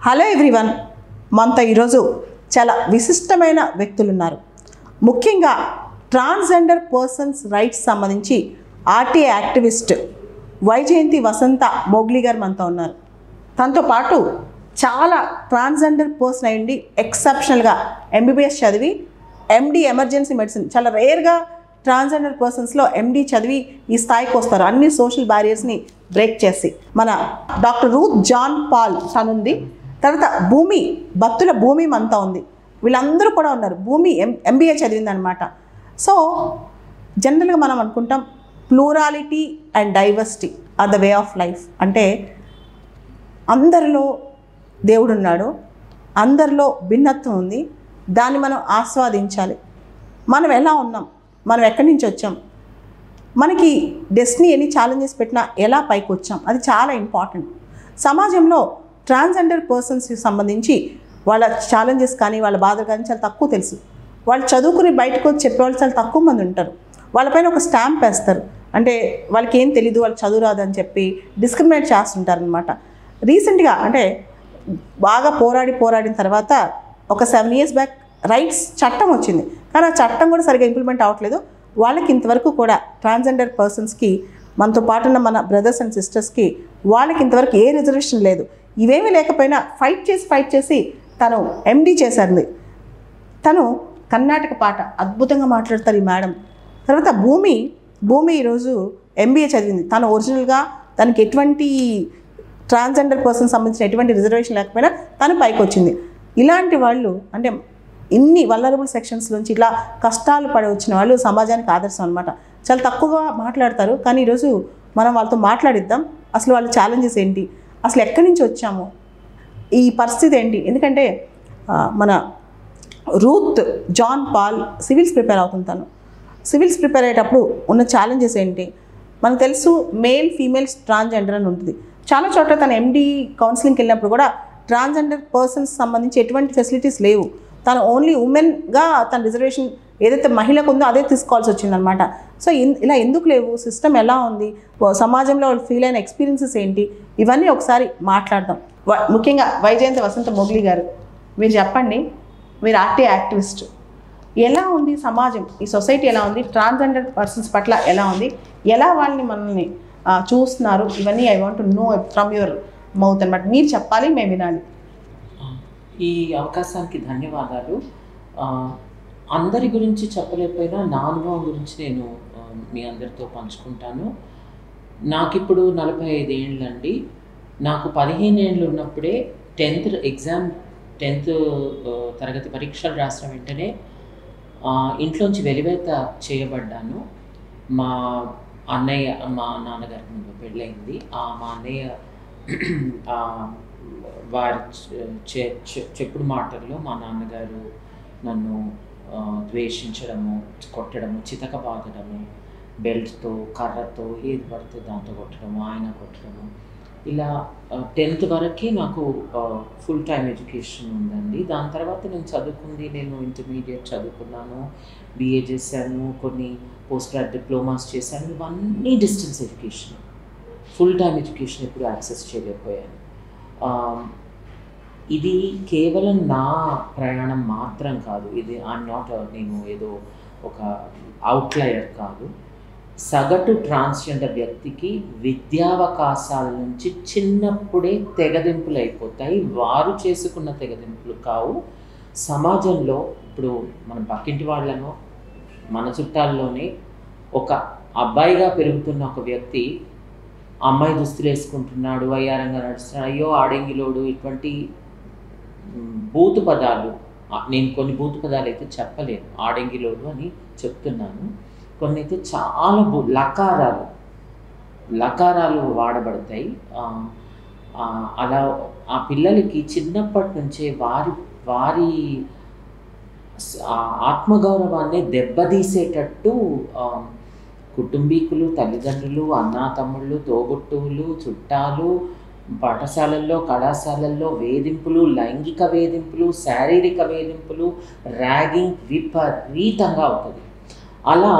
Hello everyone, మనతో ఈరోజు చాలా విశిష్టమైన వ్యక్తులు ఉన్నారు. ముఖ్యంగా ట్రాన్స్జెండర్ పర్సన్స్ రైట్స్ సంబంధించి ఆర్టీఐ యాక్టివిస్ట్ వైజయంతి వసంత మోగ్లీ గారు మనతో ఉన్నారు. తనతో పాటు చాలా ట్రాన్స్జెండర్ పర్సన్ అయ్యండి ఎక్సెప్షనల్గా ఎంబీబీఎస్ చదివి ఎండి ఎమర్జెన్సీ మెడిసిన్, చాలా రేర్గా ట్రాన్స్జెండర్ పర్సన్స్లో ఎండి చదివి ఈ స్థాయికి వస్తారు, అన్ని సోషల్ బ్యారియర్స్ని బ్రేక్ చేసి. మన డాక్టర్ రూత్ జాన్ పాల్ తనుంది, తర్వాత భూమి భక్తుల భూమి మనతో ఉంది. వీళ్ళందరూ కూడా ఉన్నారు. భూమి ఎంబీఏ చదివిందనమాట. సో జనరల్గా మనం అనుకుంటాం plurality and diversity are the way of life. అంటే అందరిలో దేవుడు ఉన్నాడు, అందరిలో భిన్నత్వం ఉంది, దాన్ని మనం ఆస్వాదించాలి. మనం ఎలా ఉన్నాం, మనం ఎక్కడి నుంచి వచ్చాం, మనకి డెస్టినీ ఎన్ని ఛాలెంజెస్ పెట్టినా ఎలా పైకి వచ్చాం, అది చాలా ఇంపార్టెంట్. సమాజంలో ట్రాన్స్జెండర్ పర్సన్స్కి సంబంధించి వాళ్ళ ఛాలెంజెస్ కానీ వాళ్ళ బాధలు కానీ చాలా తక్కువ తెలుసు. వాళ్ళు చదువుకుని బయటకు వచ్చి చెప్పేవాళ్ళు చాలా తక్కువ మంది ఉంటారు. వాళ్ళపైన ఒక స్టాంప్ వేస్తారు, అంటే వాళ్ళకి ఏం తెలీదు, వాళ్ళు చదువు రాదని చెప్పి డిస్క్రిమినేట్ చేస్తుంటారనమాట. రీసెంట్గా అంటే బాగా పోరాడిన తర్వాత ఒక 7 years బ్యాక్ రైట్స్ చట్టం వచ్చింది, కానీ ఆ చట్టం కూడా సరిగ్గా ఇంప్లిమెంట్ అవ్వట్లేదు. వాళ్ళకి ఇంతవరకు కూడా ట్రాన్స్జెండర్ పర్సన్స్కి మనతో పాటు ఉన్న మన బ్రదర్స్ అండ్ సిస్టర్స్కి వాళ్ళకి ఇంతవరకు ఏ రిజర్వేషన్ లేదు. ఇవేమీ లేకపోయినా ఫైట్ చేసి తను ఎండి చేశారు. తను కర్ణాటక పాట అద్భుతంగా మాట్లాడతారు ఈ మేడం. తర్వాత భూమి ఈరోజు ఎంబీఏ చదివింది. తను ఒరిజినల్గా తనకి ఎటువంటి ట్రాన్స్జెండర్ పర్సన్ సంబంధించిన ఎటువంటి రిజర్వేషన్ లేకపోయినా తను పైకి వచ్చింది. ఇలాంటి వాళ్ళు అంటే ఇన్ని వల్నరబుల్ సెక్షన్స్ నుంచి ఇలా కష్టాలు పడి వచ్చిన వాళ్ళు సమాజానికి ఆదర్శం అనమాట. చాలా తక్కువగా మాట్లాడతారు, కానీ ఈరోజు మనం వాళ్ళతో మాట్లాడిద్దాం. అసలు వాళ్ళ ఛాలెంజెస్ ఏంటి, అసలు ఎక్కడి నుంచి వచ్చాము, ఈ పరిస్థితి ఏంటి. ఎందుకంటే మన Ruth John Paul civils prepare అవుతుంది. తను సివిల్స్ ప్రిపేర్ అయ్యేటప్పుడు ఉన్న ఛాలెంజెస్ ఏంటి మనకు తెలుసు. మేల్ ఫీమేల్స్ ట్రాన్స్జెండర్ అని ఉంటుంది. చాలా చోట్ల తను ఎండి కౌన్సిలింగ్కి వెళ్ళినప్పుడు కూడా ట్రాన్స్జెండర్ పర్సన్స్ సంబంధించి ఎటువంటి ఫెసిలిటీస్ లేవు. తను ఓన్లీ ఉమెన్గా తన రిజర్వేషన్ ఏదైతే మహిళకు ఉందో అదే తీసుకోవాల్సి వచ్చిందనమాట. సో ఇలా ఎందుకు లేవు, సిస్టమ్ ఎలా ఉంది, సమాజంలో వాళ్ళు ఫీల్ అయిన ఎక్స్పీరియన్సెస్ ఏంటి, ఇవన్నీ ఒకసారి మాట్లాడదాం. ముఖ్యంగా వైజయంతి వసంత మోగ్లీ గారు, మీరు చెప్పండి. మీరు ఆర్టీ యాక్టివిస్ట్, ఎలా ఉంది సమాజం, ఈ సొసైటీ ఎలా ఉంది, ట్రాన్స్జెండర్ పర్సన్స్ పట్ల ఎలా ఉంది, ఎలా వాళ్ళని మనల్ని చూస్తున్నారు, ఇవన్నీ I want to know from your mouth అనమాట. మీరు చెప్పాలి, మేము వినాలి. ఈ అవకాశానికి ధన్యవాదాలు. అందరి గురించి చెప్పలేకపోయినా నా అనుభవం గురించి నేను మీ అందరితో పంచుకుంటాను. నాకు ఇప్పుడు 45 ఏళ్ళండి. నాకు 15 ఏళ్ళు ఉన్నప్పుడే 10th తరగతి పరీక్షలు రాసిన వెంటనే ఇంట్లోంచి వెలివేత చేయబడ్డాను. మా నాన్నగారికి ముందు పెళ్ళయింది. మా అన్నయ్య వారి చెప్పుడు మాటల్లో మా నాన్నగారు నన్ను ద్వేషించడము, కొట్టడము, చితక బాధడము, బెల్ట్తో కర్రతో ఏది పడితే దాంతో కొట్టడము, ఆయన కొట్టడము, ఇలా 10th వరకే నాకు ఫుల్ టైం ఎడ్యుకేషన్ ఉందండి. దాని తర్వాత నేను చదువుకుంది, నేను ఇంటర్మీడియట్ చదువుకున్నాను, బిఏ చేశాను, కొన్ని పోస్ట్ గ్రాడ్ డిప్లొమాస్ చేశాను. ఇవన్నీ distance education. Full time education ఎప్పుడు యాక్సెస్ చేయలేకపోయాను. ఇది కేవలం నా ప్రయాణం మాత్రం కాదు. ఇది నేను ఏదో ఒక అవుట్లయర్ కాదు. సగటు ట్రాన్స్జెండర్ వ్యక్తికి విద్యావకాశాల నుంచి చిన్నప్పుడే తెగదింపులు అయిపోతాయి. వారు చేసుకున్న తెగదింపులు కావు. సమాజంలో ఇప్పుడు మన పక్కింటి వాళ్ళనో మన చుట్టాల్లోనే ఒక అబ్బాయిగా పెరుగుతున్న ఒక వ్యక్తి అమ్మాయి దుస్తులు వేసుకుంటున్నాడు, వయ్యారంగా నడుస్తున్నాడు, అయ్యో ఆడెంగిలోడు, ఇటువంటి బూతు పదాలు, నేను కొన్ని బూతు పదాలు అయితే చెప్పలేను, ఆడెంగిలోడు అని చెప్తున్నాను. కొన్ని అయితే చాలా లకారాలు వాడబడతాయి. అలా ఆ పిల్లలకి చిన్నప్పటి నుంచే వారి ఆత్మగౌరవాన్ని దెబ్బతీసేటట్టు కుటుంబీకులు, తల్లిదండ్రులు, అన్నా తమ్ముళ్ళు, తోబుట్టువులు, చుట్టాలు, పాఠశాలల్లో, కళాశాలల్లో వేధింపులు, లైంగిక వేధింపులు, శారీరక వేధింపులు, ర్యాగింగ్ విపరీతంగా అవుతుంది. అలా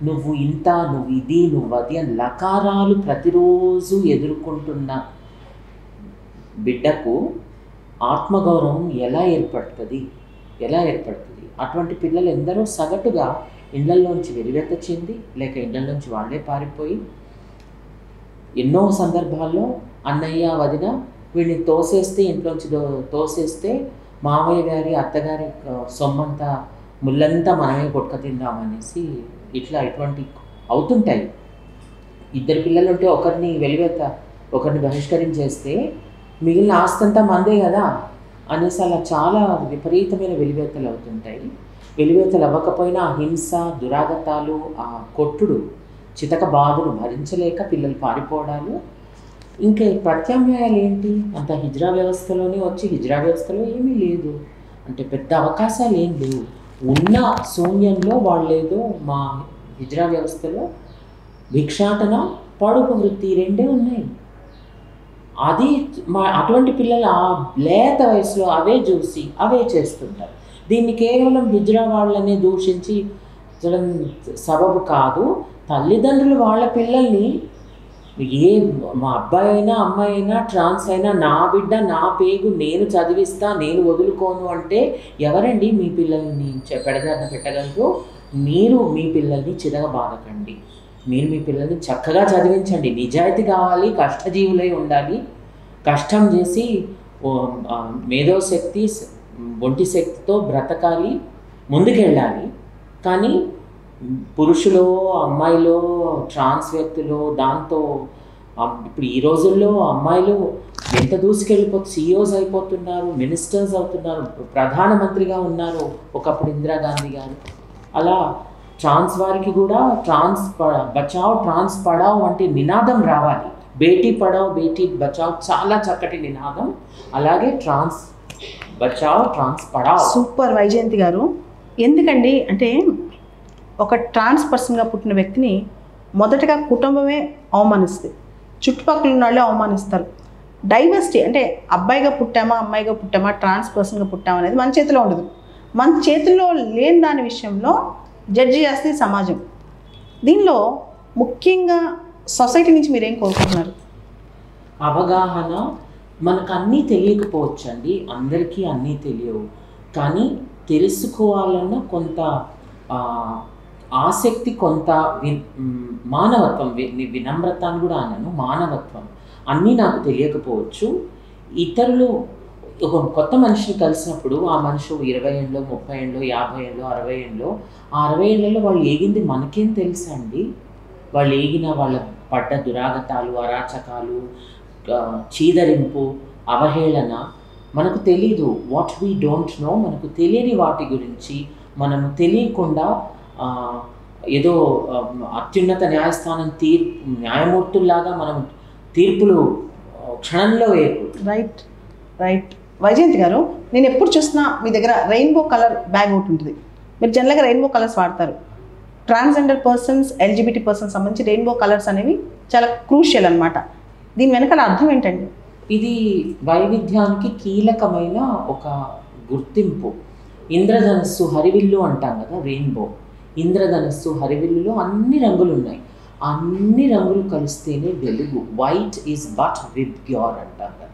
నువ్వు ఇంత, నువ్వు ఇది, నువ్వు అది అని లకారాలు ప్రతిరోజు ఎదుర్కొంటున్న బిడ్డకు ఆత్మగౌరవం ఎలా ఏర్పడుతుంది? అటువంటి పిల్లలు ఎందరో సగటుగా ఇళ్లలోంచి వెలివేత చెంది లేక ఇళ్లలోంచి వాళ్ళే పారిపోయి ఎన్నో సందర్భాల్లో అన్నయ్య వదిన వీడిని తోసేస్తే ఇంట్లోంచి తోసేస్తే మామయ్య గారి అత్తగారి సొమ్మంతా ముళ్ళంతా మనమే కొట్టుక తిందామనేసి ఇటువంటి అవుతుంటాయి. ఇద్దరు పిల్లలు ఉంటే ఒకరిని వెలివేత ఒకరిని బహిష్కరించేస్తే మిగిలిన ఆస్తంతా మందే కదా అనేసి అలా చాలా విపరీతమైన వెలివేతలు అవుతుంటాయి. వెలివేతలు అవ్వకపోయినా హింస, దురాగతాలు, ఆ కొట్టుడు, చితక బాధలు భరించలేక పిల్లలు పారిపోవడాలు. ఇంకా ప్రత్యామ్నాయాలు ఏంటి? అంత హిజ్రా వ్యవస్థలోనే వచ్చి హిజ్రా వ్యవస్థలో ఏమీ లేదు అంటే పెద్ద అవకాశాలు ఏం లేవు. ఉన్న శూన్యంలో వాళ్ళేదో మా హిజ్రా వ్యవస్థలో భిక్షాటన, పడుపు వృత్తి రెండే ఉన్నాయి. అది అటువంటి పిల్లలు ఆ లేత వయసులో అవే చూసి అవే చేస్తుంటారు. దీన్ని కేవలం హిజ్రా వాళ్ళనే దూషించి సబబు కాదు. తల్లిదండ్రులు వాళ్ళ పిల్లల్ని మా అబ్బాయి అయినా అమ్మాయి అయినా ట్రాన్స్ అయినా నా బిడ్డ నా పేగు నేను చదివిస్తా నేను వదులుకోను అంటే ఎవరండి మీ పిల్లల్ని పెడదారిన పెట్టగలరు? మీరు మీ పిల్లల్ని చిరగబాదకండి. మీరు మీ పిల్లల్ని చక్కగా చదివించండి. నిజాయితీ కావాలి, కష్టజీవులై ఉండాలి, కష్టం చేసి మేధోశక్తి ఒంటి శక్తితో బ్రతకాలి, ముందుకెళ్ళాలి. కానీ పురుషులో అమ్మాయిలో ట్రాన్స్ వ్యక్తులు దాంతో ఇప్పుడు ఈ రోజుల్లో అమ్మాయిలు ఎంత సిఇఓస్ అయిపోతున్నారు, మినిస్టర్స్ అవుతున్నారు, ప్రధానమంత్రిగా ఉన్నారు ఒకప్పుడు ఇందిరాగాంధీ గారు. అలా ట్రాన్స్ వారికి కూడా ట్రాన్స్ బచావ్ ట్రాన్స్ పడావ్ వంటి నినాదం రావాలి. బేటీ పడావ్ బేటీ బచావ్ చాలా చక్కటి నినాదం. అలాగే ట్రాన్స్ బచావ్ ట్రాన్స్ పడావ్. సూపర్ వైజయంతి గారు. ఎందుకండి అంటే ఒక ట్రాన్స్ పర్సన్గా పుట్టిన వ్యక్తిని మొదటగా కుటుంబమే అవమానిస్తుంది, చుట్టుపక్కల ఉన్న వాళ్ళే అవమానిస్తారు. డైవర్సిటీ అంటే అబ్బాయిగా పుట్టామా అమ్మాయిగా పుట్టామా ట్రాన్స్ పర్సన్గా పుట్టామా అనేది మన చేతిలో ఉండదు. మన చేతుల్లో లేని దాని విషయంలో జడ్జి చేస్తుంది సమాజం. దీనిలో ముఖ్యంగా సొసైటీ నుంచి మీరేం కోరుకుంటున్నారు? అవగాహన. మనకు అన్నీ తెలియకపోవచ్చు అండి, అందరికీ అన్నీ తెలియవు. కానీ తెలుసుకోవాలన్న కొంత ఆసక్తి, కొంత మానవత్వం, వినమ్రత అని కూడా అన్నాను, మానవత్వం అన్నీ నాకు తెలియకపోవచ్చు. ఇతరులు ఒక కొత్త మనిషిని కలిసినప్పుడు ఆ మనిషి 20 ఏళ్ళలో 30 ఏళ్ళలో 50 ఏళ్ళలో 60 ఏళ్ళలో ఆ 60 ఏళ్ళలో వాళ్ళు ఏగింది మనకేం తెలుసా అండి? వాళ్ళు ఏగిన వాళ్ళ పడ్డ దురాగతాలు, అరాచకాలు, చీదరింపు, అవహేళన మనకు తెలీదు. వాట్ వీ డోంట్ నో, మనకు తెలియని వాటి గురించి మనము తెలియకుండా ఏదో అత్యున్నత న్యాయస్థానం న్యాయమూర్తుల్లాగా మనం తీర్పులు క్షణంలో రైట్ రైట్. వైజయంతి గారు, నేను ఎప్పుడు చూసినా మీ దగ్గర రెయిన్బో కలర్ బ్యాగ్ ఒకటి ఉంటుంది. మీరు జనరల్గా రెయిన్బో కలర్స్ వాడతారు. ట్రాన్స్జెండర్ పర్సన్స్, ఎల్జిబిటీ పర్సన్స్ సంబంధించి రెయిన్బో కలర్స్ అనేవి చాలా క్రూషియల్ అనమాట. దీని వెనకాల అర్థం ఏంటండి? ఇది వైవిధ్యానికి కీలకమైన ఒక గుర్తింపు. ఇంద్రధనస్సు, హరివిల్లు అంటాం కదా, రెయిన్బో. ఇంద్రధనస్సు, హరివిల్లులో అన్ని రంగులు ఉన్నాయి. అన్ని రంగులు కలిస్తేనే వెలుగు. వైట్ ఈజ్ బట్ విత్ గ్యూర్ అంటాం కదా.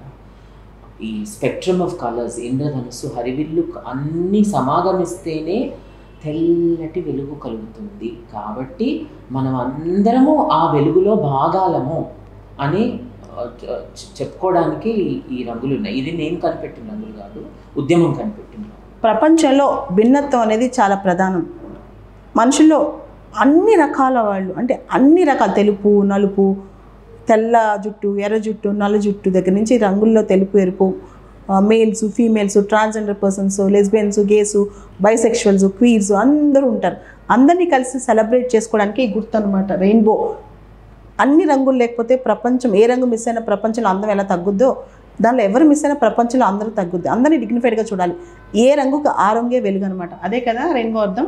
ఈ స్పెక్ట్రమ్ ఆఫ్ కలర్స్, ఇంద్రధనస్సు, హరివిల్లు అన్నీ సమాగమిస్తేనే తెల్లటి వెలుగు కలుగుతుంది. కాబట్టి మనం అందరము ఆ వెలుగులో భాగాలము అని చెప్పుకోవడానికి ఈ రంగులు ఉన్నాయి. ఇది నేను కనిపెట్టిన రంగులు కాదు, ఉద్యమం కనిపెట్టిన. ప్రపంచంలో భిన్నత్వం అనేది చాలా ప్రధానం. మనుషుల్లో అన్ని రకాల వాళ్ళు, అంటే అన్ని రకాల తెలుపు, నలుపు, తెల్ల జుట్టు, ఎర్ర జుట్టు, నల్ల జుట్టు దగ్గర నుంచి రంగుల్లో తెలుపు, ఎరుపు, males, females, transgender persons, lesbians, gays, bisexuals, queers అందరూ ఉంటారు. అందరినీ కలిసి సెలబ్రేట్ చేసుకోవడానికి ఈ గుర్తు అనమాట రెయిన్బో. అన్ని రంగులు లేకపోతే ప్రపంచం, ఏ రంగు మిస్ అయినా ప్రపంచంలో అందం ఎలా తగ్గుద్దో, దానిలో ఎవరు మిస్ అయినా ప్రపంచంలో అందరూ తగ్గుద్ది. అందరినీ డిగ్నిఫైడ్గా చూడాలి. ఏ రంగుకు ఆ రంగే వెలుగు అనమాట. అదే కదా రెయిన్బో అర్థం.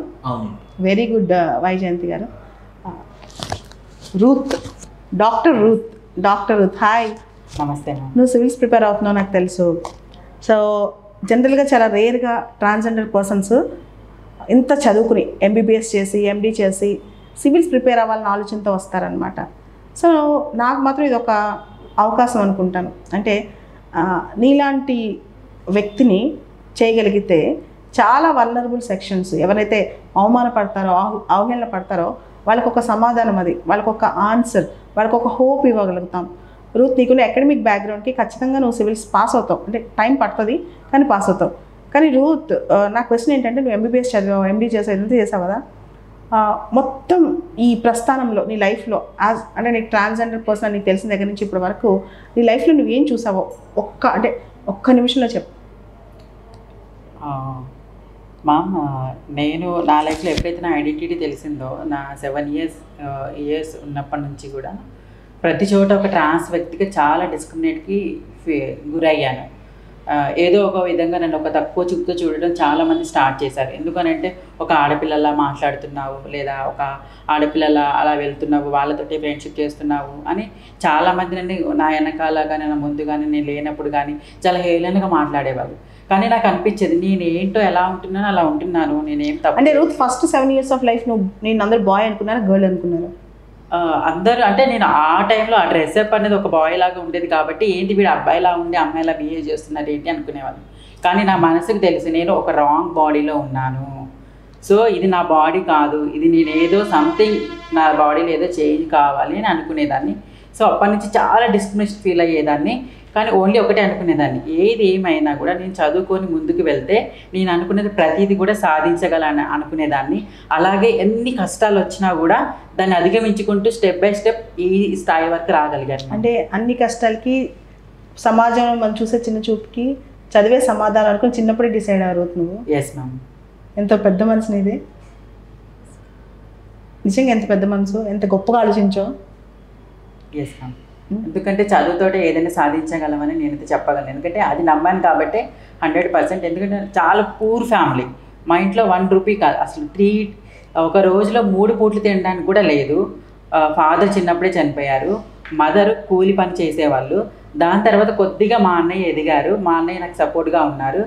వెరీ గుడ్ వైజయంతి గారు. Ruth, doctor Ruth, hi. నమస్తే. నువ్వు సివిల్స్ ప్రిపేర్ అవుతున్నావు నాకు తెలుసు. సో జనరల్గా చాలా రేర్గా ట్రాన్స్జెండర్ పర్సన్స్ ఇంత చదువుకుని ఎంబీబీఎస్ చేసి ఎండీ చేసి సివిల్స్ ప్రిపేర్ అవ్వాలని ఆలోచనతో వస్తారనమాట. సో నాకు మాత్రం ఇది ఒక అవకాశం అనుకుంటాను. అంటే నీలాంటి వ్యక్తిని చేయగలిగితే చాలా వల్నరబుల్ సెక్షన్స్ ఎవరైతే అవమానపడతారో అవహేళన పడతారో వాళ్ళకు ఒక సమాధానం, అది వాళ్ళకు ఒక ఆన్సర్, వాళ్ళకు ఒక హోప్ ఇవ్వగలుగుతాం. రూత్, నీకున్న అకాడమిక్ బ్యాక్గ్రౌండ్కి ఖచ్చితంగా నువ్వు సివిల్స్ పాస్ అవుతావు, అంటే టైం పడుతుంది కానీ పాస్ అవుతావు. కానీ రూత్, నా క్వశ్చన్ ఏంటంటే, నువ్వు ఎంబీబీఎస్ చదివావు, ఎండీ చేసావు, ఇదంతా చేసావు కదా, మొత్తం ఈ ప్రస్థానంలో నీ లైఫ్లో అంటే నీకు ట్రాన్స్జెండర్ పర్సన్ నీకు తెలిసిన దగ్గర నుంచి ఇప్పటి వరకు నీ లైఫ్లో నువ్వేం చూసావో ఒక్క నిమిషంలో చెప్పు. మామ్, నేను నా లైఫ్లో ఎప్పుడైతే నా ఐడెంటిటీ తెలిసిందో, నా 7 ఇయర్స్ ఉన్నప్పటి నుంచి కూడా ప్రతి చోట ఒక ట్రాన్స్ వ్యక్తిగా చాలా డిస్క్రిమినేట్కి గురయ్యాను. ఏదో ఒక విధంగా నన్ను ఒక తక్కువ చూపుతో చూడడం చాలామంది స్టార్ట్ చేశారు. ఎందుకనంటే ఒక ఆడపిల్లలా మాట్లాడుతున్నావు, లేదా ఒక ఆడపిల్లలా అలా వెళ్తున్నావు, వాళ్ళతోటి ఫ్రెండ్షిప్ చేస్తున్నావు అని చాలామంది నన్ను నా వెనకాల కానీ నా ముందు కానీ నేను లేనప్పుడు కానీ చాలా హేళనగా మాట్లాడేవాళ్ళు. కానీ నాకు అనిపించేది నేను ఏంటో ఎలా ఉంటున్నానో అలా ఉంటున్నాను, నేనేం తప్పు. అంటే Ruth, first 7 years of life నేను అందరు బాయ్ అనుకున్నారా, గర్ల్ అనుకున్నారా? అందరూ అంటే నేను ఆ టైంలో ఆ డ్రెస్అప్ అనేది ఒక బాయ్ లాగా ఉండేది కాబట్టి ఏంటి వీడు అబ్బాయిలా ఉండి అమ్మాయిలా బిహేవ్ చేస్తున్నారు ఏంటి అనుకునేవాళ్ళు. కానీ నా మనసుకు తెలుసు నేను ఒక రాంగ్ బాడీలో ఉన్నాను. సో ఇది నా బాడీ కాదు, ఇది నేను ఏదో సంథింగ్ నా బాడీలో ఏదో చేంజ్ కావాలి అని అనుకునేదాన్ని. సో అప్పటి నుంచి చాలా డిస్క్రిమినేషన్ ఫీల్ అయ్యేదాన్ని. కానీ ఓన్లీ ఒకటే అనుకునేదాన్ని, ఏది ఏమైనా కూడా నేను చదువుకొని ముందుకు వెళ్తే నేను అనుకునేది ప్రతిదీ కూడా సాధించగలను అనుకునేదాన్ని. అలాగే ఎన్ని కష్టాలు వచ్చినా కూడా దాన్ని అధిగమించుకుంటూ స్టెప్ బై స్టెప్ ఈ స్థాయి వరకు రాగలిగాను. అంటే అన్ని కష్టాలకి సమాజంలో మనం చూసే చిన్న చూపుకి చదివే సమాధానం అనుకుని చిన్నప్పుడే డిసైడ్ అయ్యారు నువ్వు. Yes ma'am. ఎంత పెద్ద మనసు నీది, నిజంగా ఎంత పెద్ద మనసు, ఎంత గొప్పగా ఆలోచించో. Yes ma'am. ఎందుకంటే చదువుతోటే ఏదైనా సాధించగలమని నేనైతే చెప్పగలను. ఎందుకంటే అది నమ్మాను కాబట్టి 100%. ఎందుకంటే చాలా పూర్ ఫ్యామిలీ, మా ఇంట్లో 1 రూపీ కాదు అసలు ఒక రోజులో 3 పూట్లు తినడానికి కూడా లేదు. ఫాదర్ చిన్నప్పుడే చనిపోయారు, మదర్ కూలి పని చేసేవాళ్ళు. దాని తర్వాత కొద్దిగా మా అన్నయ్య ఎదిగారు, మా అన్నయ్య నాకు సపోర్ట్గా ఉన్నారు.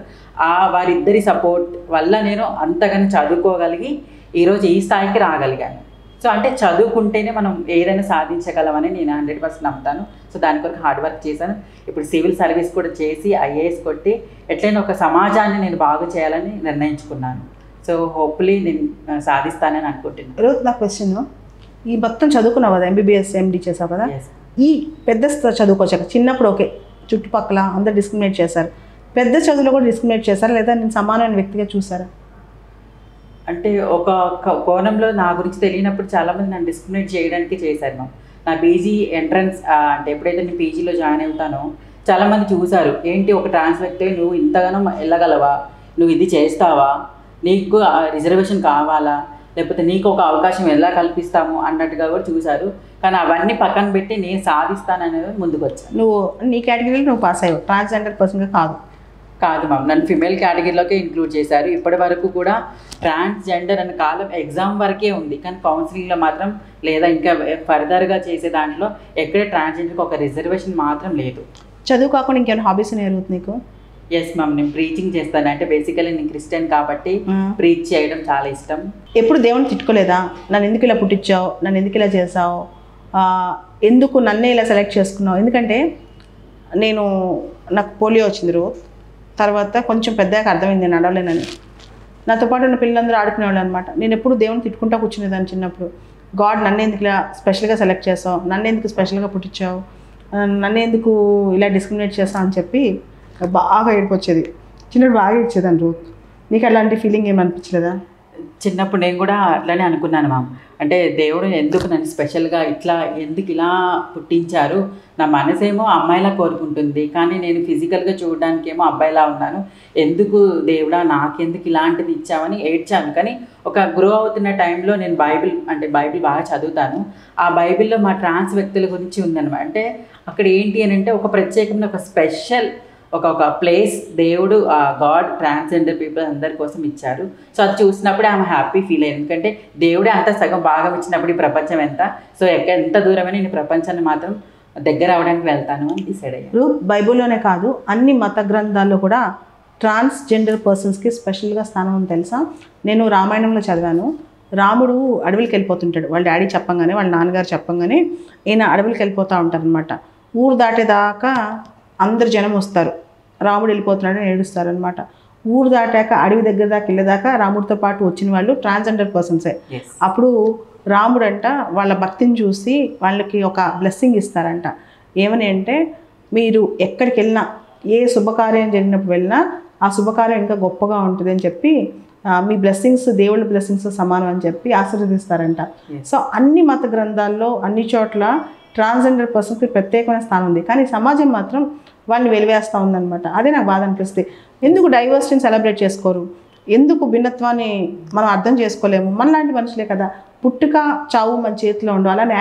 వారిద్దరి సపోర్ట్ వల్ల నేను అంతగానో చదువుకోగలిగి ఈరోజు ఈ స్థాయికి రాగలిగాను. సో అంటే చదువుకుంటేనే మనం ఏదైనా సాధించగలమని నేను 100% నమ్ముతాను. సో దాని కొరకు హార్డ్ వర్క్ చేశాను. ఇప్పుడు సివిల్ సర్వీస్ కూడా చేసి IAS కొట్టి ఎట్లయినా ఒక సమాజాన్ని నేను బాగు చేయాలని నిర్ణయించుకున్నాను. సో హోప్ఫుల్లీ నేను సాధిస్తానని అనుకుంటున్నాను. రోజు నా క్వశ్చన్, ఈ మొత్తం చదువుకున్నావు కదా, MBBS MD చేసావు కదా, ఈ పెద్ద చదువుకోవచ్చాక చిన్నప్పుడు ఓకే చుట్టుపక్కల అందరు డిస్క్రిమినేట్ చేశారు, పెద్ద చదువులో కూడా డిస్క్రిమినేట్ చేశారా, లేదా నేను సమానమైన వ్యక్తిగా చూసారా? అంటే ఒక కోణంలో నా గురించి తెలియనప్పుడు చాలామంది నన్ను డిస్క్రిమినేట్ చేయడానికి చేశారు మ్యామ్. నా పీజీ ఎంట్రన్స్ అంటే ఎప్పుడైతే నేను పీజీలో జాయిన్ అవుతానో చాలామంది చూశారు, ఏంటి ఒక ట్రాన్స్ వ్యక్తి నువ్వు ఇంతగానో వెళ్ళగలవా, నువ్వు ఇది చేస్తావా, నీకు రిజర్వేషన్ కావాలా, లేకపోతే నీకు ఒక అవకాశం ఎలా కల్పిస్తాము అన్నట్టుగా కూడా చూశారు. కానీ అవన్నీ పక్కన పెట్టి నేను సాధిస్తాననేది ముందుకు వచ్చాను. నువ్వు నీ కేటగిరీలో నువ్వు పాస్ అయ్యావు, ట్రాన్స్జెండర్ పర్సన్గా కాదు మ్యామ్, నన్ను ఫిమేల్ కేటగిరీలోకే ఇంక్లూడ్ చేశారు. ఇప్పటి వరకు కూడా ట్రాన్స్జెండర్ అనే కాలం ఎగ్జామ్ వరకే ఉంది, కానీ కౌన్సిలింగ్లో మాత్రం లేదా ఇంకా ఫర్దర్గా చేసే దాంట్లో ఎక్కడే ట్రాన్స్జెండర్కి ఒక రిజర్వేషన్ మాత్రం లేదు. చదువు కాకుండా ఇంకేమైనా హాబీస్ ఉన్నాయి నీకు? ఎస్ మ్యామ్, నేను ప్రీచింగ్ చేస్తాను. అంటే బేసికలీ నేను క్రిస్టియన్ కాబట్టి ప్రీచ్ చేయడం చాలా ఇష్టం. ఎప్పుడు దేవుని తిట్టుకోలేదా, నన్ను ఎందుకు ఇలా పుట్టించావు, నన్ను ఎందుకు ఇలా చేసావు, ఎందుకు నన్నే ఇలా సెలెక్ట్ చేసుకున్నావు? ఎందుకంటే నాకు పోలియో వచ్చింది రోజు, తర్వాత కొంచెం పెద్దగా అర్థమైంది నేను నడవలేనని. నాతో పాటు ఉన్న పిల్లలందరూ ఆడుకునేవాళ్ళు అనమాట. నేను ఎప్పుడు దేవుని తిట్టుకుంటా కూర్చునేదాన్ని చిన్నప్పుడు. గాడ్ నన్ను ఎందుకు ఇలా స్పెషల్గా సెలెక్ట్ చేసావు, నన్ను ఎందుకు స్పెషల్గా పుట్టించావు, నన్ను ఎందుకు ఇలా డిస్క్రిమినేట్ చేస్తావు అని చెప్పి బాగా ఏడిపోచ్చేది. చిన్నప్పుడు బాగా ఏడ్చేదాన్ని రోజు. నీకు అలాంటి ఫీలింగ్ ఏమనిపించలేదా? చిన్నప్పుడు నేను కూడా అట్లానే అనుకున్నాను మ్యామ్. అంటే దేవుడు ఎందుకు నన్ను స్పెషల్గా ఎందుకు ఇలా పుట్టించారు, నా మనసేమో అమ్మాయిలా కోరుకుంటుంది, కానీ నేను ఫిజికల్గా చూడడానికి ఏమో అబ్బాయిలా ఉన్నాను, ఎందుకు దేవుడా నాకెందుకు ఇలాంటిది ఇచ్చామని ఏడ్చాను. కానీ ఒక గ్రో అవుతున్న టైంలో నేను బైబిల్ బాగా చదువుతాను. ఆ బైబిల్లో మా ట్రాన్స్ వ్యక్తుల గురించి ఉందన్నమాట. అంటే అక్కడ ఏంటి అని అంటే ఒక ప్రత్యేకమైన ఒక స్పెషల్ ఒక ప్లేస్ దేవుడు గాడ్ ట్రాన్స్జెండర్ పీపుల్ అందరి కోసం ఇచ్చారు. సో అది చూసినప్పుడే ఆమె హ్యాపీ ఫీల్ అయ్యింది. ఎందుకంటే దేవుడే అంత సగం భాగం ఇచ్చినప్పుడు ఈ ప్రపంచం ఎంత, సో ఎంత దూరమైనా నేను ప్రపంచాన్ని మాత్రం దగ్గర అవడానికి వెళ్తాను అని డిసైడ్ అయ్యాను. బైబిల్లోనే కాదు అన్ని మత గ్రంథాల్లో కూడా ట్రాన్స్జెండర్ పర్సన్స్కి స్పెషల్గా స్థానం అని తెలుసా? నేను రామాయణంలో చదివాను. రాముడు అడవికి వెళ్ళిపోతుంటాడు, వాళ్ళ డాడీ చెప్పంగానే, వాళ్ళ నాన్నగారు చెప్పంగానే ఈయన అడవికి వెళ్ళిపోతూ ఉంటారనమాట. ఊరు దాటేదాకా అందరు జనం వస్తారు, రాముడు వెళ్ళిపోతున్నాడని ఏడుస్తారనమాట. ఊరు దాటాక అడవి దగ్గర దాకా వెళ్ళేదాకా రాముడితో పాటు వచ్చిన వాళ్ళు ట్రాన్స్జెండర్ పర్సన్సే. అప్పుడు రాముడు అంట వాళ్ళ భక్తిని చూసి వాళ్ళకి ఒక బ్లెస్సింగ్ ఇస్తారంట. ఏమని అంటే, మీరు ఎక్కడికి వెళ్ళినా ఏ శుభకార్యం జరిగినప్పుడు వెళ్ళినా ఆ శుభకార్యం ఇంకా గొప్పగా ఉంటుంది అని చెప్పి మీ బ్లెస్సింగ్స్ దేవుళ్ళ బ్లెస్సింగ్స్ సమానం అని చెప్పి ఆశీర్వదిస్తారంట. సో అన్ని మత గ్రంథాల్లో అన్ని చోట్ల ట్రాన్స్జెండర్ పర్సన్కి ప్రత్యేకమైన స్థానం ఉంది, కానీ సమాజం మాత్రం వాళ్ళని వెలివేస్తూ ఉందన్నమాట. అదే నాకు బాధ అనిపిస్తుంది. ఎందుకు డైవర్సిటీని సెలబ్రేట్ చేసుకోరు? ఎందుకు భిన్నత్వాన్ని మనం అర్థం చేసుకోలేము? మనలాంటి మనుషులే కదా. పుట్టుక చావు మన చేతిలో ఉండవు, అలానే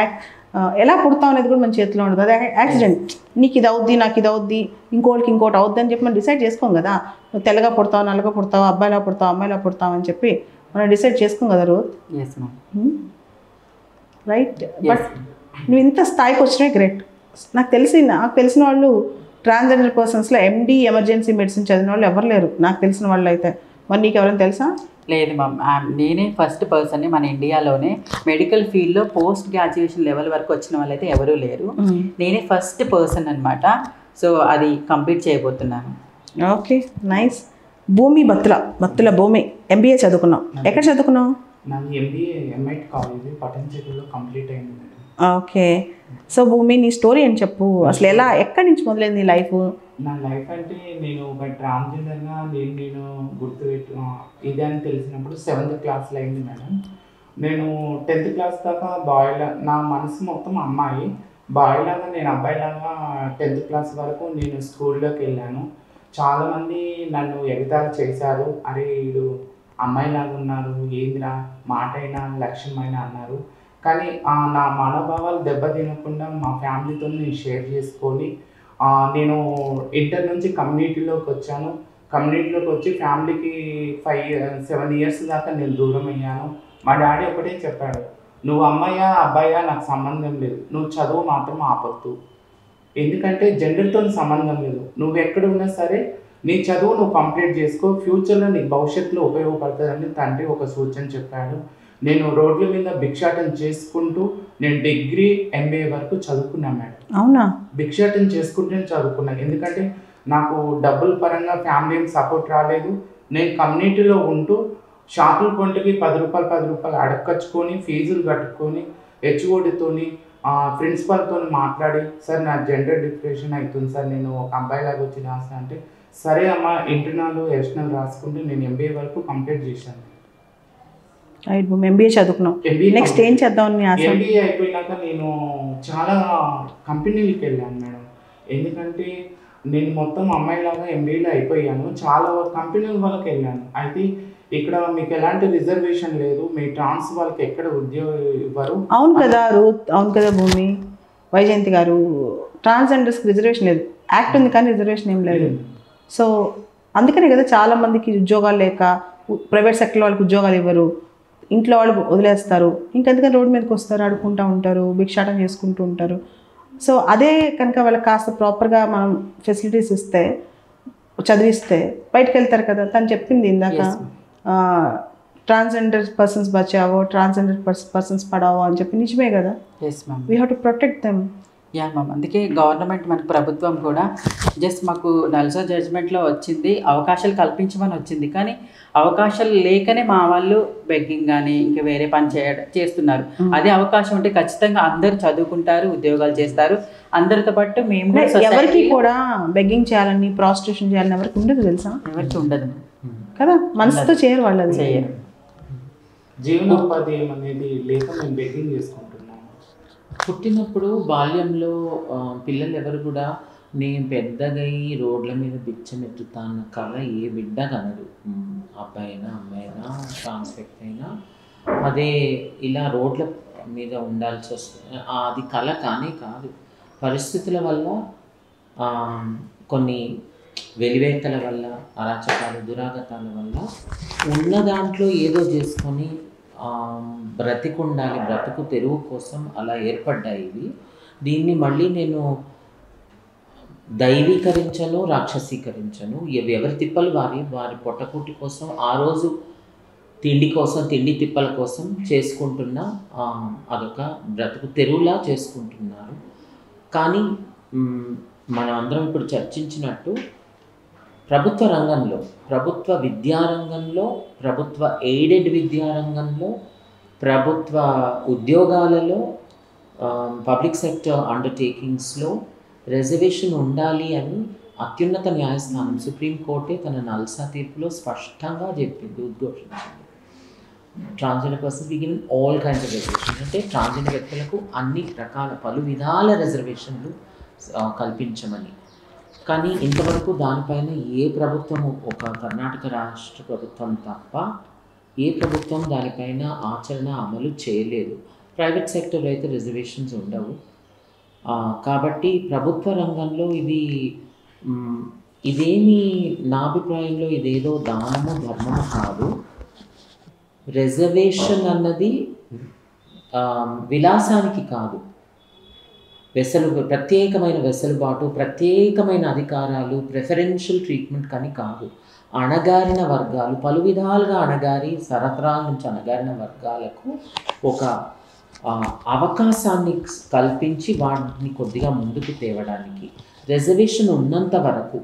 ఎలా పుడతాం అనేది కూడా మన చేతిలో ఉండదు. అదే యాక్సిడెంట్, నీకు ఇది అవుద్ది నాకు ఇది అవుద్ది ఇంకోటికి ఇంకోటి అవుద్ది అని చెప్పి మనం డిసైడ్ చేసుకోం కదా. నువ్వు తెల్లగా పుడతావు నల్లగా పుడతావు అబ్బాయిలా పుడతావు అమ్మాయిలా పుడతావు అని చెప్పి మనం డిసైడ్ చేసుకోం కదా రోజు. రైట్. బట్ నువ్వు ఇంత స్థాయికి వచ్చినవి గ్రేట్. నాకు తెలిసిన వాళ్ళు ట్రాన్స్జెండర్ పర్సన్స్లో MD ఎమర్జెన్సీ మెడిసిన్ చదివిన వాళ్ళు ఎవరు లేరు నాకు తెలిసిన వాళ్ళు అయితే. మరి నీకు ఎవరైనా తెలుసా? లేదు మ్యామ్, నేనే ఫస్ట్ పర్సన్ని మన ఇండియాలోనే మెడికల్ ఫీల్డ్లో పోస్ట్ గ్రాడ్యుయేషన్ లెవెల్ వరకు వచ్చిన వాళ్ళైతే ఎవరూ లేరు. నేనే ఫస్ట్ పర్సన్ అనమాట. సో అది కంప్లీట్ చేయబోతున్నాను. Okay, nice. భూమి బత్తుల భూమి MBA చదువుకున్నావు. ఎక్కడ చదువుకున్నావు? నాది MBA MIT కాలేజ్ పటంచెరులో కంప్లీట్ అయింది. ఓకే. సో భూమి, నీ స్టోరీ అని చెప్పు. అసలు ఎక్కడి నుంచి మొదలైంది నీ లైఫ్? నా లైఫ్ అంటే నేను ఒక ట్రాన్స్జెండర్గా నేను గుర్తుపెట్టు ఇది అని తెలిసినప్పుడు 7th క్లాస్లో అయింది మేడం. నేను 10th క్లాస్ దాకా నా మనసు మొత్తం అమ్మాయి, బాయ్లాగా నేను అబ్బాయిలాగా 10th క్లాస్ వరకు నేను స్కూల్లోకి వెళ్ళాను. చాలామంది నన్ను ఎగతాళి చేశారు, అరే వీడు అమ్మాయిలాగా ఉన్నారు ఏందిరా మాట అయినా లక్ష్యమైనా అన్నారు. కానీ నా మనోభావాలు దెబ్బతినకుండా మా ఫ్యామిలీతో నేను షేర్ చేసుకొని నేను ఇంటర్ నుంచి కమ్యూనిటీలోకి వచ్చాను. కమ్యూనిటీలోకి వచ్చి ఫ్యామిలీకి 7 ఇయర్స్ దాకా నేను దూరం అయ్యాను. మా డాడీ ఒకటే చెప్పాడు, నువ్వు అమ్మాయా అబ్బాయా నాకు సంబంధం లేదు, నువ్వు చదువు మాత్రం ఆపొద్దు, ఎందుకంటే జెండర్తో సంబంధం లేదు, నువ్వు ఎక్కడ ఉన్నా సరే నీ చదువు నువ్వు కంప్లీట్ చేసుకో, ఫ్యూచర్లో నీకు భవిష్యత్తులో ఉపయోగపడుతుందని తండ్రి ఒక సూచన చెప్పాడు. నేను రోడ్ల మీద భిక్షాటన చేసుకుంటూ నేను డిగ్రీ MBA వరకు చదువుకున్నాను మేడం. అవునా? భిక్షాటన చేసుకుంటూ చదువుకున్నాను, ఎందుకంటే నాకు డబ్బుల పరంగా ఫ్యామిలీ సపోర్ట్ రాలేదు. నేను కమ్యూనిటీలో ఉంటూ షాపుల కొంటకి 10 రూపాయలు అడగచ్చుకొని ఫీజులు కట్టుకొని HODతోని ప్రిన్సిపల్తో మాట్లాడి, సార్ నా జెండర్ డిఫరెషన్ అవుతుంది సార్, నేను ఒక అబ్బాయిలాగా వచ్చి రాస్తా అంటే, సరే అమ్మ ఇంటర్నల్ ఎక్స్టర్నల్ రాసుకుంటే నేను MBA వరకు కంప్లీట్ చేశాను. రైట్. MBA చదువుకున్నావు. నెక్స్ట్ ఏం చేద్దాం? MBA అయిపోయినాక నేను చాలా కంపెనీలకు వెళ్ళాను మేడం, ఎందుకంటే నేను మొత్తం అమ్మాయిలాగా MBAలో అయిపోయాను. చాలా కంపెనీల వాళ్ళకి వెళ్ళాను. అయితే ఇక్కడ మీకు ఎలాంటి రిజర్వేషన్ లేదు, మీ ట్రాన్స్ వాళ్ళకి ఎక్కడ ఉద్యోగం ఇవ్వరు. అవును కదా రూత్, అవును కదా భూమి, వైజయంతి గారు, ట్రాన్స్జెండర్స్కి రిజర్వేషన్ లేదు, యాక్ట్ ఉంది కానీ రిజర్వేషన్ ఏం లేదు. సో అందుకనే కదా చాలామందికి ఉద్యోగాలు లేక ప్రైవేట్ సెక్టర్ వాళ్ళకి ఉద్యోగాలు ఇవ్వరు, ఇంట్లో వాళ్ళు వదిలేస్తారు, ఇంకెందుకని రోడ్డు మీదకి వస్తారు, ఆడుకుంటూ ఉంటారు, భిక్షాటం చేసుకుంటూ ఉంటారు. సో అదే కనుక వాళ్ళకి కాస్త ప్రాపర్గా మనం ఫెసిలిటీస్ ఇస్తే చదివిస్తే బయటకు వెళ్తారు కదా. తను చెప్పింది ఇందాక transgender persons Bachao transgender persons Padhao అని చెప్పి, నిజమే కదా. We have to protect them. Yeah ma'am, అందుకే గవర్నమెంట్ మనకు ప్రభుత్వం కూడా జస్ట్ మాకు నల్సా జడ్జ్మెంట్లో వచ్చింది, అవకాశాలు కల్పించమని వచ్చింది, కానీ అవకాశాలు లేకనే మా వాళ్ళు బెగ్గింగ్ కానీ ఇంకా వేరే పని చేస్తున్నారు. అదే అవకాశం ఉంటే ఖచ్చితంగా అందరూ చదువుకుంటారు, ఉద్యోగాలు చేస్తారు, అందరితో పాటు మేము కూడా. ఎవరికి కూడా బెగ్గింగ్ చేయాలని ప్రాస్టిట్యూషన్ చేయాలని ఎవరికి ఉండదు తెలుసా? ఎవరికి ఉండదు కదా, మనసుతో చేయరు వాళ్ళు, అది చేయరు. జీవనోపాధి అనేది లేక మేము బెగ్గింగ్ చేసుకుంటున్నాం. పుట్టినప్పుడు బాల్యంలో పిల్లలు ఎవరు కూడా నేను పెద్దగా రోడ్ల మీద బిచ్చమెత్తుతా అన్న కళ ఏ బిడ్డ కనడు. అబ్బాయి అయినా అమ్మాయి అయినా ట్రాన్స్ వ్యక్తి అయినా అదే ఇలా రోడ్ల మీద ఉండాల్సి వస్తుంది. అది కళ కానే కాదు, పరిస్థితుల వల్ల కొన్ని వెలివేతల వల్ల అరాచకాలు దురాగతాల వల్ల ఉన్న దాంట్లో ఏదో చేసుకొని బ్రతికుండాలి, బ్రతుకు తెరువు కోసం అలా ఏర్పడ్డాయి ఇవి. దీన్ని మళ్ళీ నేను దైవీకరించను, రాక్షసీకరించను. ఎవరి తిప్పలు వారి పొట్టకూటి కోసం ఆ రోజు తిండి కోసం, తిండి తిప్పల కోసం చేసుకుంటున్న అదొక బ్రతుకు తెరువులా చేసుకుంటున్నారు. కానీ మనం అందరం ఇప్పుడు చర్చించినట్టు ప్రభుత్వ రంగంలో, ప్రభుత్వ విద్యారంగంలో, ప్రభుత్వ ఎయిడెడ్ విద్యారంగంలో, ప్రభుత్వ ఉద్యోగాలలో, పబ్లిక్ సెక్టర్ అండర్టేకింగ్స్లో రిజర్వేషన్ ఉండాలి అని అత్యున్నత న్యాయస్థానం సుప్రీంకోర్టే తన నల్సా తీర్పులో స్పష్టంగా చెప్పింది, ఉద్ఘోషించింది. Transgender persons begin all kinds of reservation, అంటే ట్రాన్స్జెండర్ వ్యక్తులకు అన్ని రకాల పలు విధాల రిజర్వేషన్లు కల్పించమని. కానీ ఇంతవరకు దానిపైన ఏ ప్రభుత్వము, ఒక కర్ణాటక రాష్ట్ర ప్రభుత్వం తప్ప ఏ ప్రభుత్వం దానిపైన ఆచరణ అమలు చేయలేదు. ప్రైవేట్ సెక్టర్లో అయితే రిజర్వేషన్స్ ఉండవు. కాబట్టి ప్రభుత్వ రంగంలో ఇదేమి నా అభిప్రాయంలో ఇదేదో దానము ధర్మము కాదు. రిజర్వేషన్ అన్నది విలాసానికి కాదు, ప్రత్యేకమైన వెసులుబాటు, ప్రత్యేకమైన అధికారాలు, ప్రిఫరెన్షియల్ ట్రీట్మెంట్ కానీ కాదు. అణగారిన వర్గాలు, పలు విధాలుగా తరతరాల నుంచి అణగారిన వర్గాలకు ఒక అవకాశాన్ని కల్పించి వాటిని కొద్దిగా ముందుకు తేవడానికి. రిజర్వేషన్ ఉన్నంత వరకు,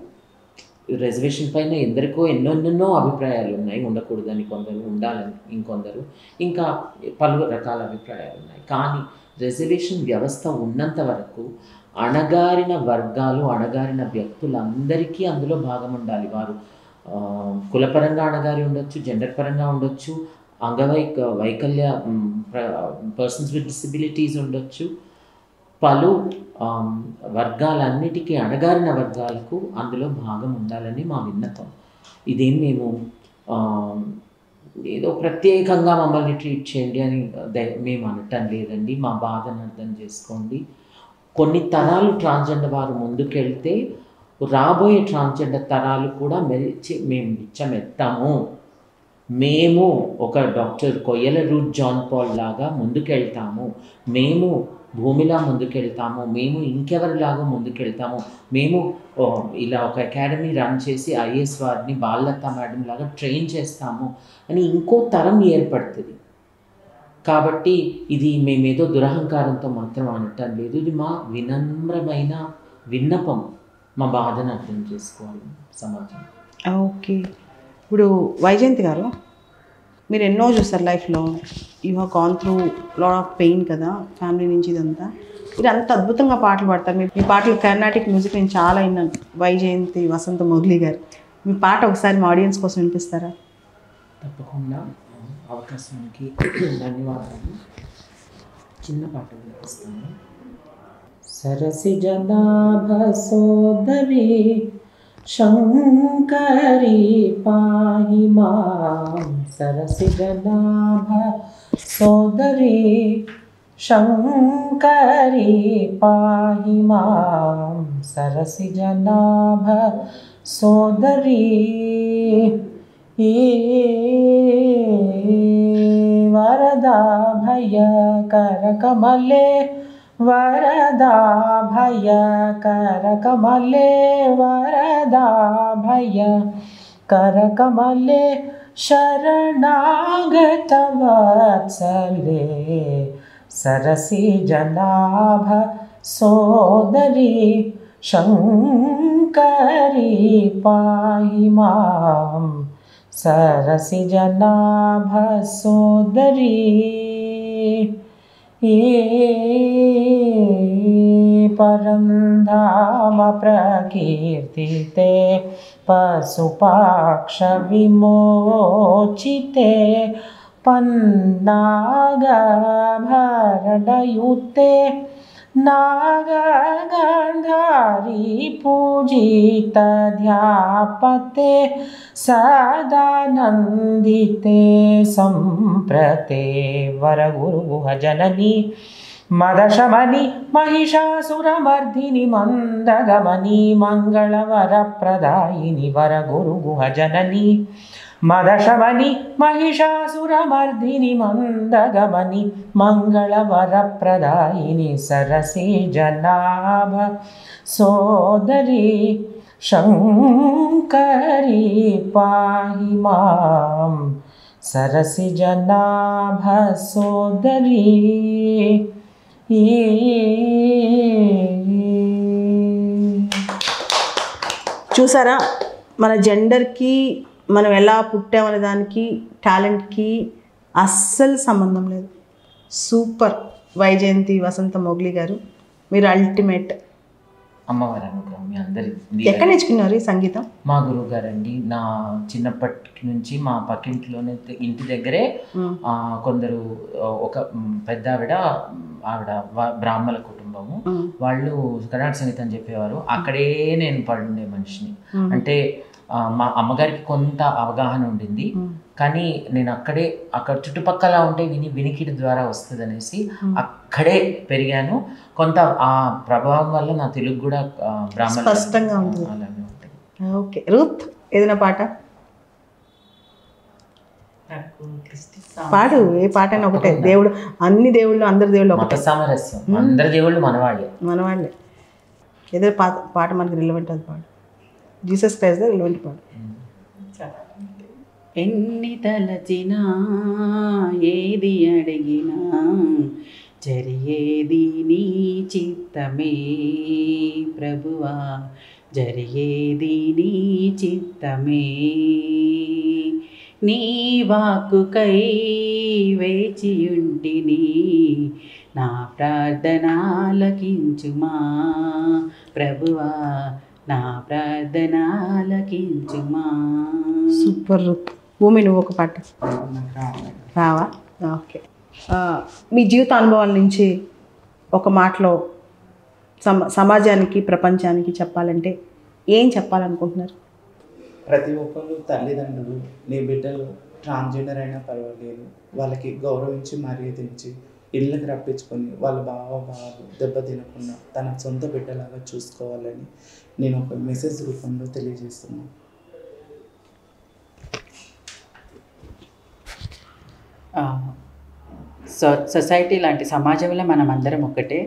రిజర్వేషన్ పైన ఎందరికో ఎన్నెన్నో అభిప్రాయాలు ఉన్నాయి. ఉండకూడదని కొందరు, ఉండాలని ఇంకొందరు, ఇంకా పలు రకాల అభిప్రాయాలు ఉన్నాయి. కానీ రిజర్వేషన్ వ్యవస్థ ఉన్నంత వరకు అణగారిన వర్గాలు, అణగారిన వ్యక్తులందరికీ అందులో భాగం ఉండాలి. వారు కులపరంగా అణగారి ఉండొచ్చు, జెండర్ పరంగా ఉండొచ్చు, వైకల్య పర్సన్స్ విత్ డిసబిలిటీస్ ఉండొచ్చు. పలు వర్గాలన్నిటికీ, అణగారిన వర్గాలకు అందులో భాగం ఉండాలని మా విన్నతం. ఇదేం మేము ఏదో ప్రత్యేకంగా మమ్మల్ని ట్రీట్ చేయండి అని మేము అనటం లేదండి. మా బాధను అర్థం చేసుకోండి. కొన్ని తరాలు ట్రాన్స్జెండర్ వారు ముందుకెళ్తే రాబోయే ట్రాన్స్జెండర్ తరాలు కూడా మేము బిచ్చమెత్తాము. మేము ఒక doctor Koyyala route John Paul లాగా ముందుకెళ్తాము, మేము భూమిలా ముందుకెళ్తాము, మేము ఇంకెవరిలాగా ముందుకెళ్తాము, మేము ఇలా ఒక అకాడమీ రన్ చేసి ఐఏఎస్ వారిని బాలలత మేడం లాగా ట్రైన్ చేస్తాము అని ఇంకో తరం ఏర్పడుతుంది. కాబట్టి ఇది మేమేదో దురహంకారంతో మాత్రం అనటం లేదు. ఇది మా వినమ్రమైన విన్నపం. మా బాధను అర్థం చేసుకోవాలి సమాజం. ఓకే, ఇప్పుడు వైజయంతి గారు, మీరు ఎన్నో చూస్తారు లైఫ్లో. You have gone through lot of pain కదా, ఫ్యామిలీ నుంచి ఇదంతా. మీరు అంత అద్భుతంగా పాటలు పాడతారు. మీ పాటలు కర్ణాటిక్ మ్యూజిక్ నేను చాలా విన్నాను. వైజయంతి, వసంత మొగలి గారు, మీ పాట ఒకసారి మా ఆడియన్స్ కోసం వినిపిస్తారా? తప్పకుండా. అవకాశానికి ధన్యవాదాలు. చిన్న పాట వినిపిస్తాను. సరసి జనాభ సోదరి శంకరి పాహి మాం, సరసి జనాభ సోదరి శంకరి పాహి మాం, సరసి జనాభ సోదరి వరదా భయ కరకమలే, వరదా భయ కరకమలే, వరదా భయ కరకమలే, శరణాగత వత్సలే, సరసి జనాభ సోదరి శంకరి పాహి మాం, సరసి జనాభ సోదరి పరంధామ ప్రకీర్తితే పశుపాక్ష విమోచితే పన్నాగ భరణయుతే నాగగంధారీ పూజిత ధ్యాపతే సదానందితే సంప్రతే వరగురుగుహ జనని మదశమని మహిషాసురమర్ధిని మందగమని మంగళవరప్రదాయిని వరగురుగుహ జనని మదశమని మహిషాసురమర్ధిని మందగమని మంగళవరప్రదాయిని సరసి జనాభ సోదరి శంకరి పాహి మాం, సరసి జనాభ సోదరి చూసారా, మన జెండర్కి మనం ఎలా పుట్టామనే దానికి టాలెంట్కి అస్సలు సంబంధం లేదు. సూపర్ వైజయంతి వసంత మొగ్లీ గారు, మీరు అల్టిమేట్. అమ్మవారి అనుగ్రహం మీ అందరి. ఎక్కడ నేర్చుకున్నారు ఈ సంగీతం? మా గురువు గారండి. నా చిన్నప్పటి నుంచి మా పక్కింట్లోనే ఇంటి దగ్గరే కొందరు ఒక పెద్ద ఆవిడ బ్రాహ్మణ కుటుంబము, వాళ్ళు కర్ణాటక సంగీతం చెప్పేవారు. అక్కడే నేను పడుండే మనిషిని. అంటే మా అమ్మగారికి కొంత అవగాహన ఉండింది, కానీ నేను అక్కడ చుట్టుపక్కల ఉంటే వినికిడి ద్వారా వస్తుంది అనేసి అక్కడే పెరిగాను. కొంత ఆ ప్రభావం వల్ల నా తెలుగు కూడా బ్రాహ్మణ స్పష్టంగా ఉంటుంది. అలాగే ఉంటుంది. ఓకే రూత్, ఏదైనా పాట పాడు. ఏ పాట అయినా ఒకటే. దేవుడు అన్ని దేవుళ్ళు, అందరి దేవుళ్ళు ఒకటే. మత సామరస్యం, అందరి దేవుళ్ళు మనవాళ్ళే. ఏదో పాట మనకి రిలవెంట్ అది పాడు. జీసస్ క్రైస్ట్ రిలవెంట్ పాడు. ఎన్ని తలచినా ఏది అడిగినా జరిగేది నీ చిత్తమే ప్రభువా, జరిగేది నీ చిత్తమే. నీ వాక్కుకై వేచియుంటిని, నా ప్రార్థనాలకించుమా ప్రభువా, నా ప్రార్థనాలకించుమా. Super Ruth. భూమి, నువ్వు ఒక పాట రావా? ఓకే. మీ జీవిత అనుభవాల నుంచి ఒక మాటలో సమాజానికి, ప్రపంచానికి చెప్పాలంటే ఏం చెప్పాలనుకుంటున్నారు? ప్రతి ఒక్కరు తల్లిదండ్రులు నీ బిడ్డలు ట్రాన్స్జెండర్ అయినా పర్వాలేదు, వాళ్ళకి గౌరవించి మర్యాదించి ఇళ్ళకి రప్పించుకొని వాళ్ళ భావాలు దెబ్బతినకుండా తన సొంత బిడ్డలాగా చూసుకోవాలని నేను ఒక మెసేజ్ రూపంలో తెలియజేస్తున్నాను. సొసైటీ లాంటి సమాజంలో మనం అందరం ఒకటే.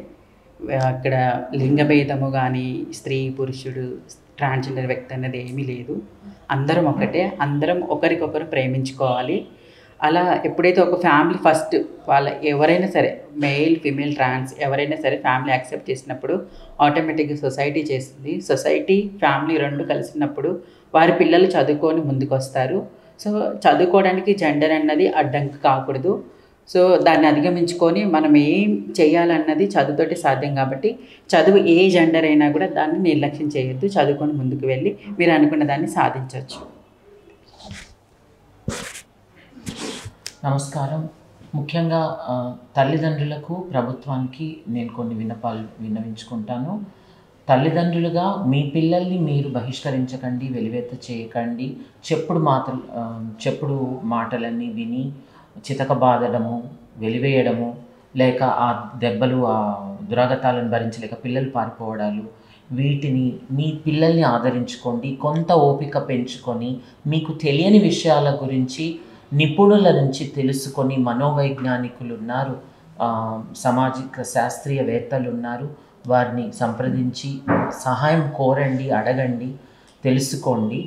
అక్కడ లింగభేదము కానీ స్త్రీ పురుషుడు ట్రాన్స్జెండర్ వ్యక్తి అన్నది ఏమీ లేదు. అందరం ఒకటే, అందరం ఒకరికొకరు ప్రేమించుకోవాలి. అలా ఎప్పుడైతే ఒక ఫ్యామిలీ ఫస్ట్ వాళ్ళ ఎవరైనా సరే మెయిల్ ఫీమేల్ ట్రాన్స్ ఎవరైనా సరే ఫ్యామిలీ యాక్సెప్ట్ చేసినప్పుడు ఆటోమేటిక్గా సొసైటీ చేస్తుంది. సొసైటీ ఫ్యామిలీ రెండు కలిసినప్పుడు వారి పిల్లలు చదువుకొని ముందుకు వస్తారు. సో చదువుకోవడానికి జెండర్ అన్నది అడ్డంకి కాకూడదు. సో దాన్ని అధిగమించుకొని మనం ఏం చేయాలన్నది చదువుతోటి సాధ్యం. కాబట్టి చదువు ఏ జెండర్ అయినా కూడా దాన్ని నిర్లక్ష్యం చేయొద్దు. చదువుకొని ముందుకు వెళ్ళి మీరు అనుకున్న దాన్ని సాధించవచ్చు. నమస్కారం. ముఖ్యంగా తల్లిదండ్రులకు, ప్రభుత్వానికి నేను కొన్ని విన్నవించుకుంటాను. తల్లిదండ్రులుగా మీ పిల్లల్ని మీరు బహిష్కరించకండి, వెలివేత చేయకండి. చెప్పుడు మాటలన్నీ విని చితకబాదడము, వెలివేయడము, లేక ఆ దెబ్బలు, ఆ దురాగతాలను భరించలేక పిల్లలు పారిపోవడాలు, వీటిని మీ పిల్లల్ని ఆదరించుకోండి. కొంత ఓపిక పెంచుకొని మీకు తెలియని విషయాల గురించి నిపుణుల నుంచి తెలుసుకొని, మనోవైజ్ఞానికులు ఉన్నారు, సామాజిక శాస్త్రీయవేత్తలు ఉన్నారు, వారిని సంప్రదించి సహాయం కోరండి, అడగండి, తెలుసుకోండి.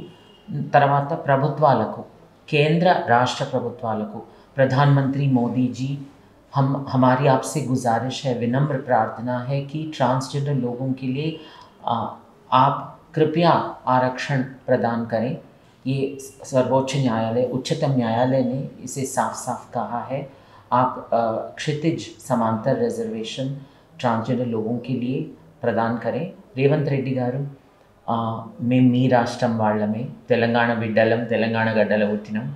తర్వాత ప్రభుత్వాలకు, కేంద్ర రాష్ట్ర ప్రభుత్వాలకు, प्रधानमंत्री मोदी जी, हमारी आपसे गुजारिश है, विनम्र प्रार्थना है कि ट्रांसजेंडर लोगों के लिए आप कृपया आरक्षण प्रदान करें. ये सर्वोच्च न्यायालय, उच्चतम न्यायालय ने इसे साफ साफ कहा है. आप क्षितिज समांतर रिजर्वेशन ट्रांसजेंडर लोगों के लिए प्रदान करें. रेवंत रेड्डी गारू, మేము మీ రాష్ట్రం వాళ్ళమే, తెలంగాణ బిడ్డలం, తెలంగాణ గడ్డల పుట్టినాం.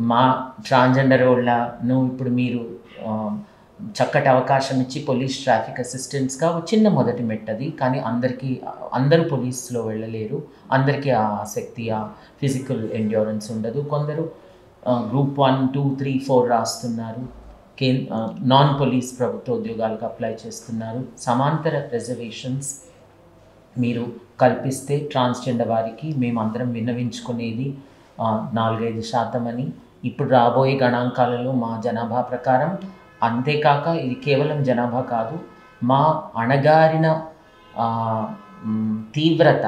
మా ట్రాన్స్జెండర్ వాళ్ళను ఇప్పుడు మీరు చక్కటి అవకాశం ఇచ్చి పోలీస్ ట్రాఫిక్ అసిస్టెంట్స్గా చిన్న మొదటి మెట్టది. కానీ అందరూ పోలీస్లో వెళ్ళలేరు, అందరికీ ఆ ఆసక్తి, ఆ ఫిజికల్ ఎండ్యూరెన్స్ ఉండదు. కొందరు గ్రూప్ 1, 2, 3, 4 రాస్తున్నారు, నాన్ పోలీస్ ప్రభుత్వ ఉద్యోగాలకు అప్లై చేస్తున్నారు. సమాంతర రిజర్వేషన్స్ మీరు కల్పిస్తే ట్రాన్స్జెండర్ వారికి మేమందరం విన్నవించుకునేది 4-5% అని. ఇప్పుడు రాబోయే గణాంకాలలో మా జనాభా ప్రకారం, అంతేకాక ఇది కేవలం జనాభా కాదు, మా అణగారిన తీవ్రత,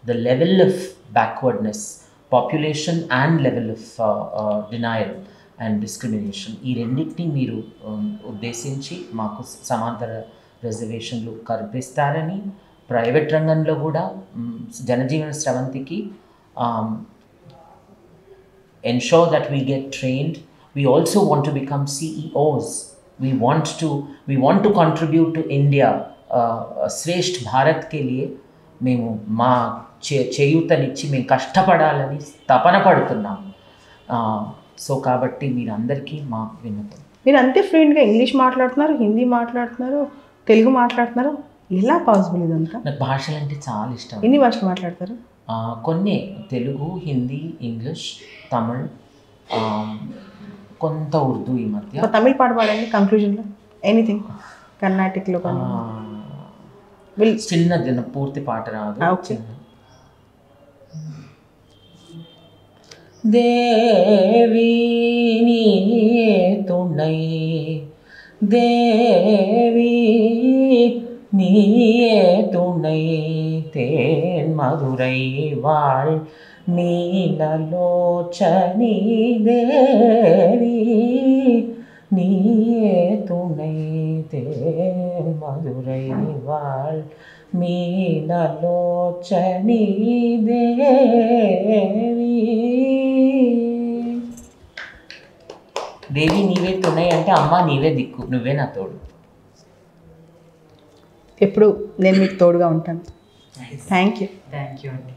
the level of backwardness, population and level of denial and discrimination, ఈ రెండింటినీ మీరు ఉద్దేశించి మాకు సమాంతర రిజర్వేషన్లు కల్పిస్తారని, ప్రైవేట్ రంగంలో కూడా జనజీవన స్రవంతికి ensure that we get trained. We also want to become CEOs. We want to contribute to India. శ్రేష్ఠ భారత్ కే లియే మేము మా చేయూతనిచ్చి మేము కష్టపడాలని తపన పడుతున్నాము. సో కాబట్టి మీరందరికీ మా విన్నపం. మీరు అంతే ఫ్లూయెంట్గా ఇంగ్లీష్ మాట్లాడుతున్నారు, హిందీ మాట్లాడుతున్నారు, తెలుగు మాట్లాడుతున్నారు. ఎలా పాసిబుల్ ఇదంతా? నాకు భాషలు అంటే చాలా ఇష్టం. ఎన్ని భాషలు మాట్లాడతారు? కొన్ని తెలుగు, హిందీ, ఇంగ్లీష్, తమిళ్, కొంత ఉర్దూ. ఈ మధ్య ఒక తమిళ్ పాట పాడండి కంక్లూజన్లో. ఎనీథింగ్ కర్ణాటకలో కానీ చిన్నది, పూర్తి పాట రాదు. దేవి నీయే తుణై, దేవి நீயே துணை, தேன் மதுரை வாழ் நீலலோச்சனி தேவி, நீயே துணை, தேன் மதுரை வாழ் மீனலோச்சனி దేవి. దేవి నీవే తుణై అంటే అమ్మ నీవే దిక్కు, నువ్వే నా తోడు. ఎప్పుడు నేను మీకు తోడుగా ఉంటాను. Thank you. థ్యాంక్ యూ అండి.